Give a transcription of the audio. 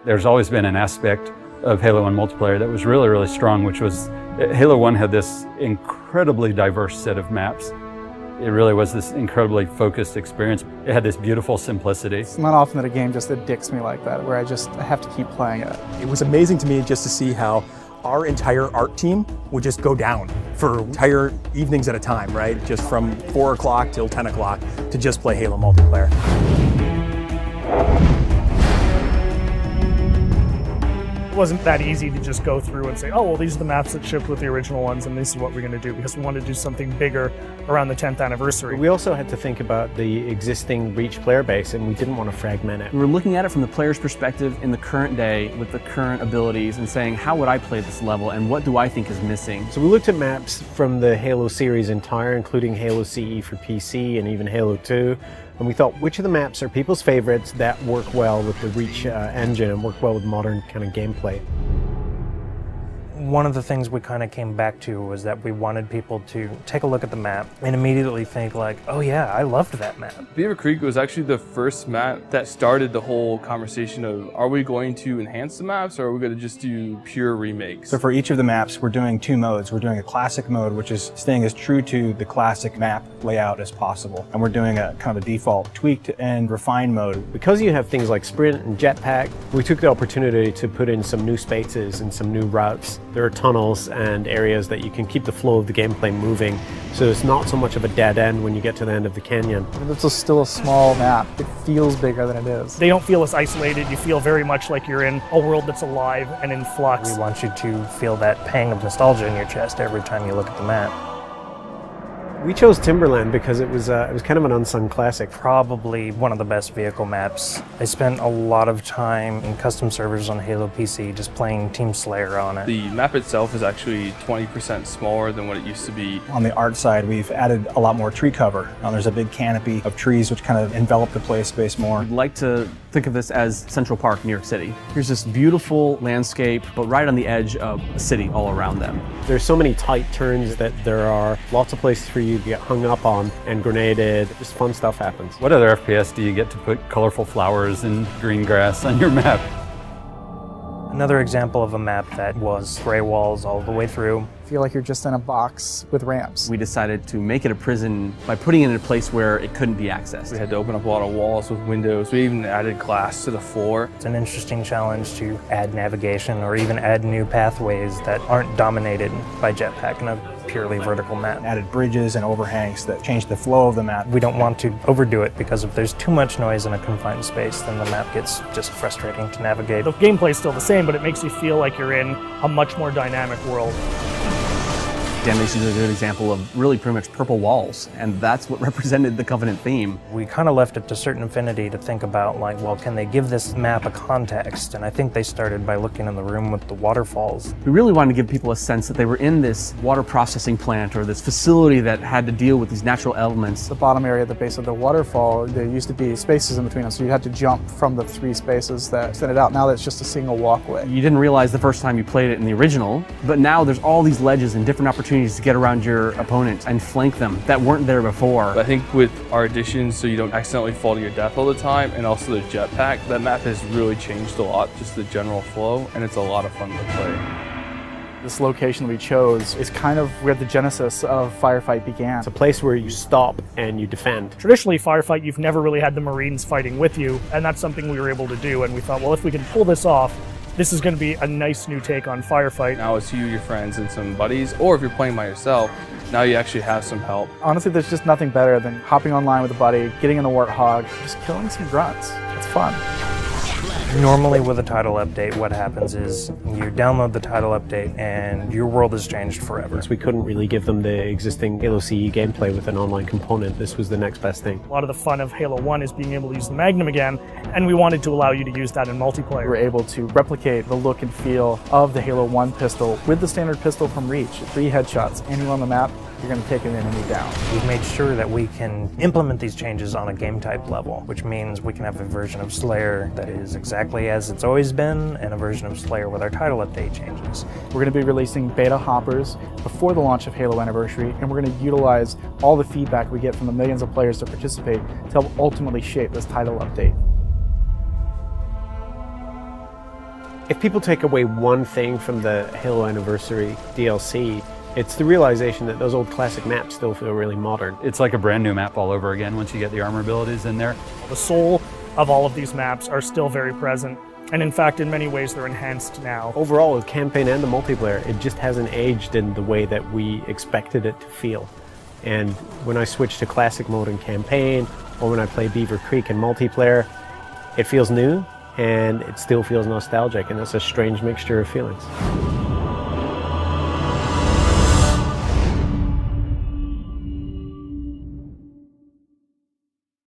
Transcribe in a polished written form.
There's always been an aspect of Halo 1 multiplayer that was really, really strong, which was Halo 1 had this incredibly diverse set of maps. It really was this incredibly focused experience. It had this beautiful simplicity. It's not often that a game just addicts me like that, where I have to keep playing it. It was amazing to me just to see how our entire art team would just go down for entire evenings at a time, right? Just from 4 o'clock till 10 o'clock to just play Halo multiplayer. It wasn't that easy to just go through and say, oh, well, these are the maps that shipped with the original ones and this is what we're going to do, because we wanted to do something bigger around the 10th anniversary. We also had to think about the existing Reach player base, and we didn't want to fragment it. We were looking at it from the player's perspective in the current day with the current abilities and saying, how would I play this level and what do I think is missing? So we looked at maps from the Halo series entire, including Halo CE for PC and even Halo 2. And we thought, which of the maps are people's favorites that work well with the Reach engine and work well with modern kind of gameplay? One of the things we kind of came back to was that we wanted people to take a look at the map and immediately think like, oh yeah, I loved that map. Beaver Creek was actually the first map that started the whole conversation of, are we going to enhance the maps or are we going to just do pure remakes? So for each of the maps, we're doing 2 modes. We're doing a classic mode, which is staying as true to the classic map layout as possible. And we're doing a kind of a default tweaked and refined mode. Because you have things like sprint and jetpack, we took the opportunity to put in some new spaces and some new routes. There are tunnels and areas that you can keep the flow of the gameplay moving, so it's not so much of a dead end when you get to the end of the canyon. It's still a small map. It feels bigger than it is. They don't feel as isolated. You feel very much like you're in a world that's alive and in flux. We want you to feel that pang of nostalgia in your chest every time you look at the map. We chose Timberland because it was kind of an unsung classic. Probably one of the best vehicle maps. I spent a lot of time in custom servers on Halo PC just playing Team Slayer on it. The map itself is actually 20% smaller than what it used to be. On the art side, we've added a lot more tree cover. There's a big canopy of trees which kind of envelop the play space more. I'd like to think of this as Central Park, New York City. Here's this beautiful landscape, but right on the edge of a city all around them. There's so many tight turns that there are lots of places for you to get hung up on and grenaded. Just fun stuff happens. What other FPS do you get to put colorful flowers and green grass on your map? Another example of a map that was gray walls all the way through. I feel like you're just in a box with ramps. We decided to make it a prison by putting it in a place where it couldn't be accessed. We had to open up a lot of walls with windows. We even added glass to the floor. It's an interesting challenge to add navigation or even add new pathways that aren't dominated by jetpack in a purely vertical map. Added bridges and overhangs that change the flow of the map. We don't want to overdo it because if there's too much noise in a confined space, then the map gets just frustrating to navigate. The gameplay's still the same, but it makes you feel like you're in a much more dynamic world. Damnation is a good example of really pretty much purple walls, and that's what represented the Covenant theme. We kind of left it to certain affinity to think about, like, well, can they give this map a context? And I think they started by looking in the room with the waterfalls. We really wanted to give people a sense that they were in this water processing plant or this facility that had to deal with these natural elements. The bottom area at the base of the waterfall, there used to be spaces in between them, so you had to jump from the 3 spaces that extended out. Now that's just a single walkway. You didn't realize the first time you played it in the original, but now there's all these ledges and different opportunities to get around your opponent and flank them that weren't there before. But I think with our additions, so you don't accidentally fall to your death all the time, and also the jetpack, that map has really changed a lot, just the general flow, and it's a lot of fun to play. This location we chose is kind of where the genesis of Firefight began. It's a place where you stop and you defend. Traditionally, Firefight, you've never really had the Marines fighting with you, and that's something we were able to do, and we thought, well, if we can pull this off, this is going to be a nice new take on Firefight. Now it's you, your friends, and some buddies, or if you're playing by yourself, now you actually have some help. Honestly, there's just nothing better than hopping online with a buddy, getting in the Warthog, just killing some grunts. It's fun. Normally with a title update, what happens is you download the title update and your world has changed forever. So we couldn't really give them the existing Halo CE gameplay with an online component. This was the next best thing. A lot of the fun of Halo 1 is being able to use the Magnum again, and we wanted to allow you to use that in multiplayer. We're able to replicate the look and feel of the Halo 1 pistol with the standard pistol from Reach. 3 headshots, anywhere on the map, you're going to take an enemy down. We've made sure that we can implement these changes on a game type level, which means we can have a version of Slayer that is exactly as it's always been, and a version of Slayer with our title update changes. We're going to be releasing beta hoppers before the launch of Halo Anniversary, and we're going to utilize all the feedback we get from the millions of players to participate to help ultimately shape this title update. If people take away one thing from the Halo Anniversary DLC, it's the realization that those old classic maps still feel really modern. It's like a brand new map all over again once you get the armor abilities in there. The soul of all of these maps are still very present, and in fact, in many ways, they're enhanced now. Overall, the campaign and the multiplayer, it just hasn't aged in the way that we expected it to feel. And when I switch to classic mode in campaign, or when I play Beaver Creek in multiplayer, it feels new, and it still feels nostalgic, and it's a strange mixture of feelings.